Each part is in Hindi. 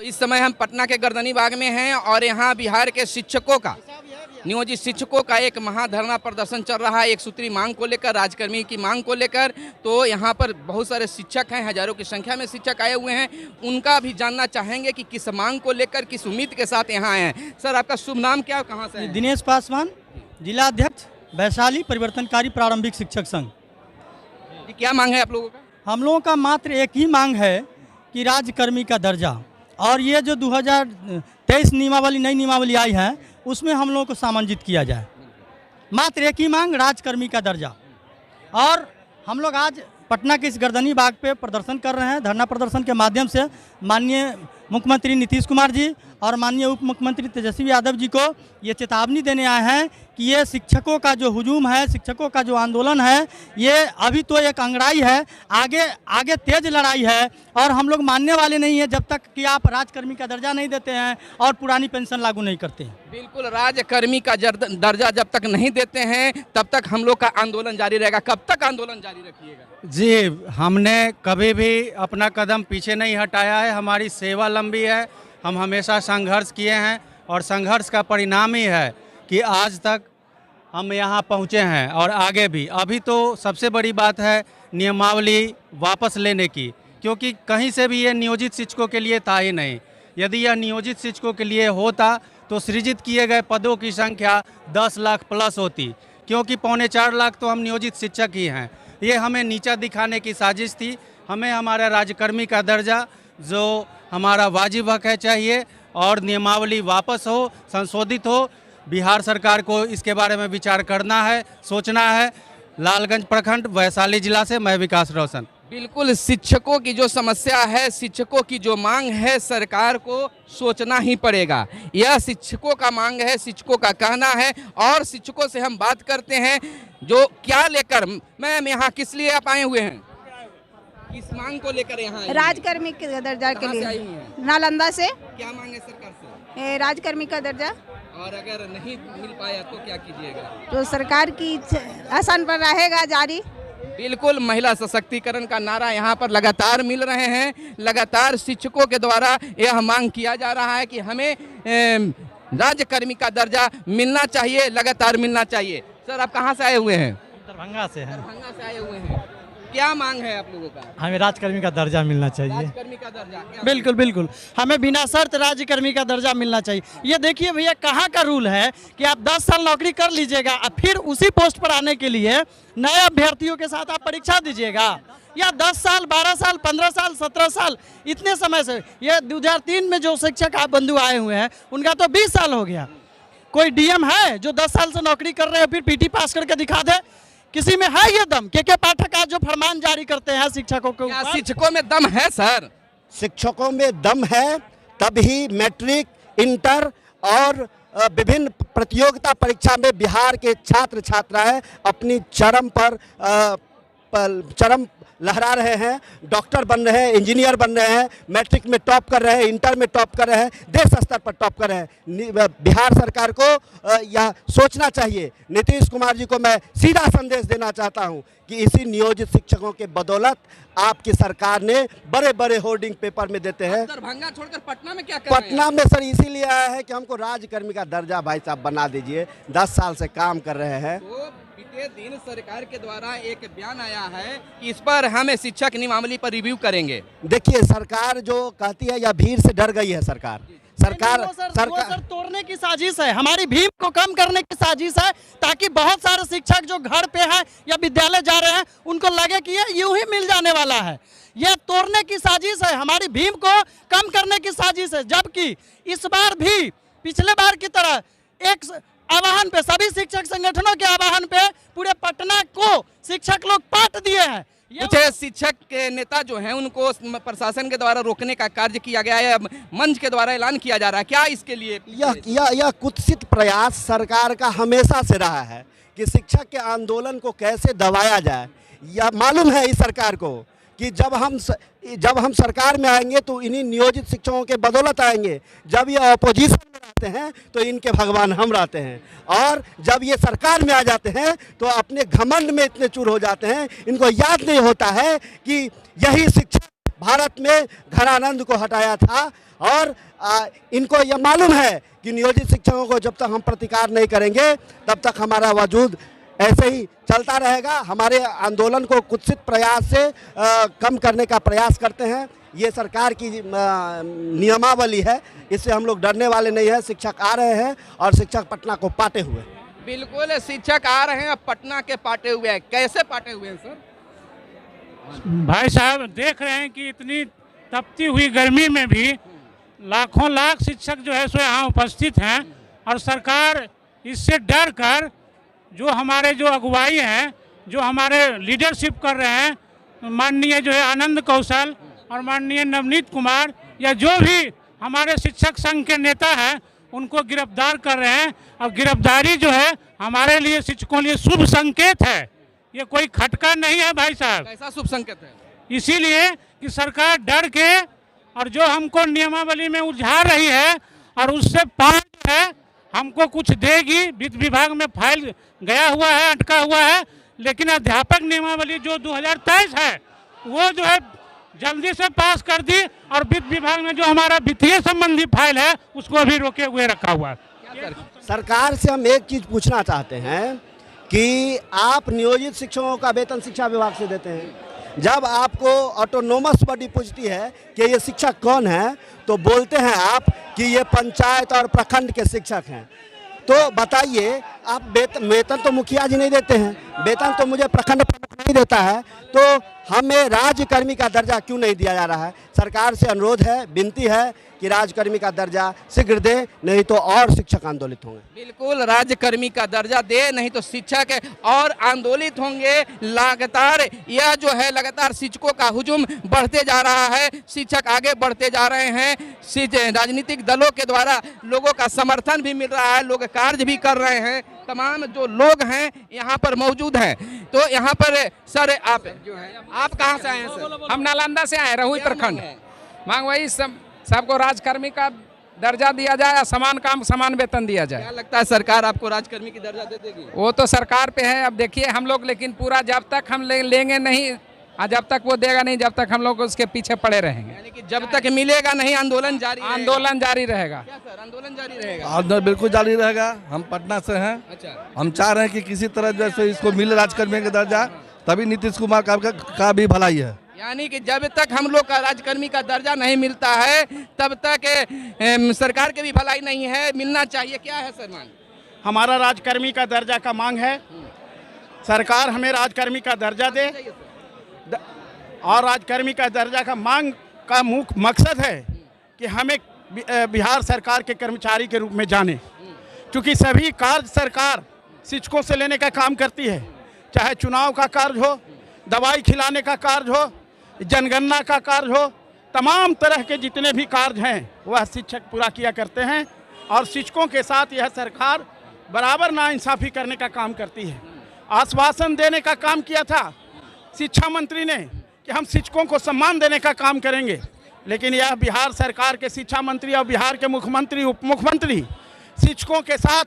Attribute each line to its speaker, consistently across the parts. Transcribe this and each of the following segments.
Speaker 1: इस समय हम पटना के गर्दनी बाग में हैं और यहाँ बिहार के शिक्षकों का, नियोजित शिक्षकों का एक महाधरना प्रदर्शन चल रहा है एक सूत्री मांग को लेकर, राजकर्मी की मांग को लेकर। तो यहाँ पर बहुत सारे शिक्षक हैं, हजारों की संख्या में शिक्षक आए हुए हैं। उनका भी जानना चाहेंगे कि किस मांग को लेकर, किस उम्मीद के साथ यहाँ आए हैं। सर, आपका शुभ नाम क्या है, कहाँ से?
Speaker 2: दिनेश पासवान, जिला अध्यक्ष वैशाली परिवर्तनकारी प्रारंभिक शिक्षक संघ।
Speaker 1: क्या मांग है आप लोगों का?
Speaker 2: हम लोगों का मात्र एक ही मांग है कि राजकर्मी का दर्जा, और ये जो 2023 नियमावली, नई नियमावली आई है, उसमें हम लोगों को सामंजित किया जाए। मात्र एक ही मांग, राजकर्मी का दर्जा। और हम लोग आज पटना के इस गर्दनी बाग पे प्रदर्शन कर रहे हैं। धरना प्रदर्शन के माध्यम से माननीय मुख्यमंत्री नीतीश कुमार जी और माननीय उप मुख्यमंत्री तेजस्वी यादव जी को ये चेतावनी देने आए हैं कि ये शिक्षकों का जो हुजूम है, शिक्षकों का जो आंदोलन है, ये अभी तो एक अंगड़ाई है, आगे आगे तेज लड़ाई है। और हम लोग मानने वाले नहीं हैं जब तक कि आप राजकर्मी का दर्जा नहीं देते हैं और पुरानी पेंशन लागू नहीं करते हैं।
Speaker 1: बिल्कुल, राजकर्मी का दर्जा जब तक नहीं देते हैं तब तक हम लोग का आंदोलन जारी रहेगा। कब तक आंदोलन जारी रखिएगा?
Speaker 3: जी, हमने कभी भी अपना कदम पीछे नहीं हटाया है। हमारी सेवा लंबी है, हम हमेशा संघर्ष किए हैं और संघर्ष का परिणाम ही है कि आज तक हम यहाँ पहुँचे हैं और आगे भी। अभी तो सबसे बड़ी बात है नियमावली वापस लेने की, क्योंकि कहीं से भी ये नियोजित शिक्षकों के लिए था ही नहीं। यदि यह नियोजित शिक्षकों के लिए होता तो सृजित किए गए पदों की संख्या 10 लाख प्लस होती, क्योंकि 3.25 लाख तो हम नियोजित शिक्षक ही हैं। ये हमें नीचा दिखाने की साजिश थी। हमें हमारा राजकर्मी का दर्जा जो हमारा वाजिब हक है चाहिए, और नियमावली वापस हो, संशोधित हो। बिहार सरकार को इसके बारे में विचार करना है, सोचना है। लालगंज प्रखंड, वैशाली जिला से मैं विकास रोशन।
Speaker 1: बिल्कुल, शिक्षकों की जो समस्या है, शिक्षकों की जो मांग है, सरकार को सोचना ही पड़ेगा। यह शिक्षकों का मांग है, शिक्षकों का कहना है। और शिक्षकों से हम बात करते हैं जो क्या लेकर, मैम यहाँ किस लिए आप आए हुए हैं, किस मांग को लेकर यहाँ?
Speaker 4: राजकर्मी के दर्जा के लिए।
Speaker 1: आई हुई हैं?
Speaker 4: नालंदा से।
Speaker 1: क्या मांग है सरकार से?
Speaker 4: राजकर्मी का दर्जा।
Speaker 1: और अगर नहीं मिल पाया तो क्या कीजिएगा?
Speaker 4: तो सरकार की आसान पर रहेगा जारी।
Speaker 1: बिल्कुल, महिला सशक्तिकरण का नारा यहाँ पर लगातार मिल रहे हैं। लगातार शिक्षकों के द्वारा यह मांग किया जा रहा है कि हमें राजकर्मी का दर्जा मिलना चाहिए, लगातार मिलना चाहिए। सर, आप कहाँ से आए हुए हैं?
Speaker 2: दरभंगा से हैं।
Speaker 1: दरभंगा से आए हुए हैं। क्या मांग है आप लोगों का?
Speaker 2: हमें राजकर्मी का दर्जा मिलना चाहिए।
Speaker 1: राजकर्मी का दर्जा?
Speaker 2: बिल्कुल बिल्कुल, हमें बिना शर्त राजकर्मी का दर्जा मिलना चाहिए। ये देखिए भैया, कहाँ का रूल है कि आप 10 साल नौकरी कर लीजिएगा और फिर उसी पोस्ट पर आने के लिए नए अभ्यर्थियों के साथ आप परीक्षा दीजिएगा, या 10 साल, 12 साल, 15 साल, 17 साल, इतने समय से। ये 2003 में जो शिक्षक आप बंधु आए हुए हैं उनका तो 20 साल हो गया। कोई डीएम है जो 10 साल से नौकरी कर रहे हैं फिर पीटी पास करके दिखा दे? किसी में है ये दम? के पाठक आज जो फरमान जारी करते हैं शिक्षकों को,
Speaker 1: क्या शिक्षकों में दम है? सर,
Speaker 5: शिक्षकों में दम है तभी मैट्रिक, इंटर और विभिन्न प्रतियोगिता परीक्षा में बिहार के छात्र छात्राएं अपनी चरम लहरा रहे हैं। डॉक्टर बन रहे हैं, इंजीनियर बन रहे हैं, मैट्रिक में टॉप कर रहे हैं, इंटर में टॉप कर रहे हैं, देश स्तर पर टॉप कर रहे हैं। बिहार सरकार को यह सोचना चाहिए। नीतीश कुमार जी को मैं सीधा संदेश देना चाहता हूं कि इसी नियोजित शिक्षकों के बदौलत आपकी सरकार ने बड़े बड़े होर्डिंग पेपर में देते हैं।
Speaker 1: दरभंगा छोड़कर पटना में क्या कर रहे हैं?
Speaker 5: पटना में सर इसीलिए आया है कि हमको राजकर्मी का दर्जा भाई साहब बना दीजिए। 10 साल से काम कर रहे हैं।
Speaker 1: तो बीते दिन सरकार के द्वारा एक बयान आया है कि इस पर हम शिक्षक नियमावली पर रिव्यू करेंगे।
Speaker 5: देखिए, सरकार जो कहती है या भीड़ से डर गई है सरकार।
Speaker 2: सरकार तोड़ने की साजिश है, हमारी भीड़ को कम करने की साजिश है, ताकि बहुत सारे शिक्षक जो घर पे हैं या विद्यालय जा रहे हैं उनको लगे कि ये यूं ही मिल जाने वाला है। ये तोड़ने की साजिश है, हमारी भीड़ को कम करने की साजिश है। जबकि इस बार भी पिछले बार की तरह एक आह्वान पे, सभी शिक्षक संगठनों के आह्वान पे पूरे पटना को शिक्षक लोग पाट दिए हैं।
Speaker 1: कुछ शिक्षक के नेता जो हैं उनको प्रशासन के द्वारा रोकने का कार्य किया गया है, मंच के द्वारा ऐलान किया जा रहा है। क्या इसके लिए
Speaker 5: यह कुत्सित प्रयास सरकार का हमेशा से रहा है कि शिक्षक के आंदोलन को कैसे दबाया जाए। यह मालूम है इस सरकार को कि जब हम सरकार में आएंगे तो इन्हीं नियोजित शिक्षकों के बदौलत आएंगे। जब ये अपोजिशन में रहते हैं तो इनके भगवान हम रहते हैं, और जब ये सरकार में आ जाते हैं तो अपने घमंड में इतने चूर हो जाते हैं, इनको याद नहीं होता है कि यही शिक्षक भारत में घरानंद को हटाया था। और इनको यह मालूम है कि नियोजित शिक्षकों को जब तक हम प्रतिकार नहीं करेंगे तब तक हमारा वजूद ऐसे ही चलता रहेगा। हमारे आंदोलन को कुत्सित प्रयास से कम करने का प्रयास करते हैं। ये सरकार की नियमावली है, इससे हम लोग डरने वाले नहीं हैं। शिक्षक आ रहे हैं और शिक्षक पटना को पाटे हुए।
Speaker 1: बिल्कुल, शिक्षक आ रहे हैं, पटना के पाटे हुए हैं। कैसे पाटे हुए हैं सर?
Speaker 6: भाई साहब देख रहे हैं कि इतनी तपती हुई गर्मी में भी लाखों लाख शिक्षक जो है सो यहाँ उपस्थित हैं और सरकार इससे डर कर जो हमारे जो अगुवाई हैं, जो हमारे लीडरशिप कर रहे हैं, माननीय जो है आनंद कौशल और माननीय नवनीत कुमार या जो भी हमारे शिक्षक संघ के नेता हैं उनको गिरफ्तार कर रहे हैं। और गिरफ्तारी जो है हमारे लिए शिक्षकों लिए शुभ संकेत है, ये कोई खटका नहीं है भाई साहब।
Speaker 1: कैसा शुभ संकेत है?
Speaker 6: इसीलिए कि सरकार डर के और जो हमको नियमावली में उलझा रही है और उससे पार जो है हमको कुछ देगी। वित्त विभाग में फाइल गया हुआ है, अटका हुआ है, लेकिन अध्यापक नियमावली जो 2023 है वो जो है जल्दी से पास कर दी और वित्त विभाग में जो हमारा वित्तीय संबंधी फाइल है उसको अभी रोके हुए रखा हुआ है।
Speaker 5: सरकार से हम एक चीज़ पूछना चाहते हैं कि आप नियोजित शिक्षकों का वेतन शिक्षा विभाग से देते हैं। जब आपको ऑटोनोमस बॉडी पूछती है कि ये शिक्षक कौन है तो बोलते हैं आप कि ये पंचायत और प्रखंड के शिक्षक हैं। तो बताइए, आप वेतन तो मुखिया जी नहीं देते हैं, वेतन तो मुझे प्रखंड प्रमुख नहीं देता है, तो हमें राज्यकर्मी का दर्जा क्यों नहीं दिया जा रहा है? सरकार से अनुरोध है, विनती है कि राज्यकर्मी का दर्जा शीघ्र दे, नहीं तो और शिक्षक आंदोलित होंगे।
Speaker 1: बिल्कुल, राज्यकर्मी का दर्जा दे, नहीं तो शिक्षक और आंदोलित होंगे। लगातार यह जो है लगातार शिक्षकों का हुजूम बढ़ते जा रहा है, शिक्षक आगे बढ़ते जा रहे हैं। राजनीतिक दलों के द्वारा लोगों का समर्थन भी मिल रहा है, लोग कार्य भी कर रहे हैं। तमाम जो लोग हैं यहाँ पर मौजूद हैं। तो यहाँ पर सर आप जो है, आप कहाँ से आए हैं सर?
Speaker 7: हम नालंदा से आए, रहुई प्रखंड। मांग वही सबको राजकर्मी का दर्जा दिया जाए, समान काम समान वेतन दिया जाए।
Speaker 1: क्या लगता है सरकार आपको राजकर्मी की दर्जा दे देगी?
Speaker 7: वो तो सरकार पे है। अब देखिए हम लोग, लेकिन पूरा जब तक हम लेंगे नहीं, जब तक वो देगा नहीं, जब तक हम लोग उसके पीछे पड़े रहेंगे।
Speaker 1: यानी कि जब तक मिलेगा नहीं आंदोलन जारी रहेगा?
Speaker 7: आंदोलन जारी रहेगा।
Speaker 1: क्या सर, आंदोलन जारी रहेगा?
Speaker 8: आंदोलन बिल्कुल जारी रहेगा। हम पटना से हैं।
Speaker 1: अच्छा,
Speaker 8: हम चाह रहे हैं कि किसी तरह जैसे इसको मिले राजकर्मी का दर्जा, तभी नीतीश कुमार का भी भलाई है।
Speaker 1: यानी कि जब तक हम लोग का राजकर्मी का दर्जा नहीं मिलता है तब तक सरकार के भी भलाई नहीं है, मिलना चाहिए। क्या है सर मांग?
Speaker 9: हमारा राजकर्मी का दर्जा का मांग है, सरकार हमें राजकर्मी का दर्जा दे। और राजकर्मी का दर्जा का मांग का मुख्य मकसद है कि हमें बिहार सरकार के कर्मचारी के रूप में जाने, क्योंकि सभी कार्य सरकार शिक्षकों से लेने का काम करती है। चाहे चुनाव का कार्य हो, दवाई खिलाने का कार्य हो, जनगणना का कार्य हो, तमाम तरह के जितने भी कार्य हैं वह शिक्षक पूरा किया करते हैं। और शिक्षकों के साथ यह सरकार बराबर नाइंसाफ़ी करने का काम करती है। आश्वासन देने का काम किया था शिक्षा मंत्री ने कि हम शिक्षकों को सम्मान देने का काम करेंगे, लेकिन यह बिहार सरकार के शिक्षा मंत्री और बिहार के मुख्यमंत्री उप मुख्यमंत्री शिक्षकों के साथ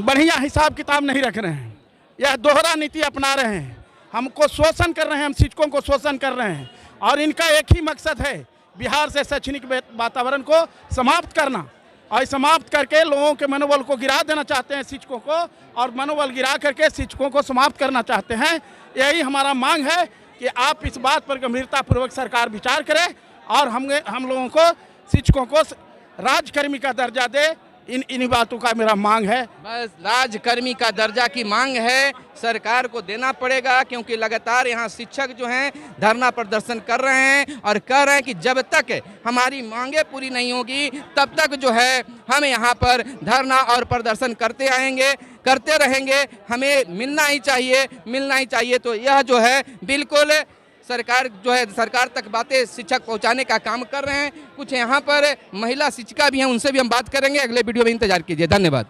Speaker 9: बढ़िया हिसाब किताब नहीं रख रहे हैं। यह दोहरा नीति अपना रहे हैं, हमको शोषण कर रहे हैं, हम शिक्षकों को शोषण कर रहे हैं। और इनका एक ही मकसद है, बिहार से शैक्षणिक वातावरण को समाप्त करना, और समाप्त करके लोगों के मनोबल को गिरा देना चाहते हैं शिक्षकों को, और मनोबल गिरा करके शिक्षकों को समाप्त करना चाहते हैं। यही हमारा मांग है कि आप इस बात पर गंभीरतापूर्वक सरकार विचार करे और हम लोगों को शिक्षकों को राजकर्मी का दर्जा दे। इन्हीं बातों का मेरा मांग है।
Speaker 1: बस राजकर्मी का दर्जा की मांग है, सरकार को देना पड़ेगा, क्योंकि लगातार यहाँ शिक्षक जो हैं धरना प्रदर्शन कर रहे हैं और कह रहे हैं कि जब तक हमारी मांगे पूरी नहीं होगी तब तक जो है हम यहाँ पर धरना और प्रदर्शन करते आएंगे, करते रहेंगे। हमें मिलना ही चाहिए, मिलना ही चाहिए। तो यह जो है बिल्कुल सरकार जो है, सरकार तक बातें शिक्षक पहुंचाने का काम कर रहे हैं। कुछ यहाँ पर महिला शिक्षिका भी हैं, उनसे भी हम बात करेंगे। अगले वीडियो में इंतजार कीजिए। धन्यवाद।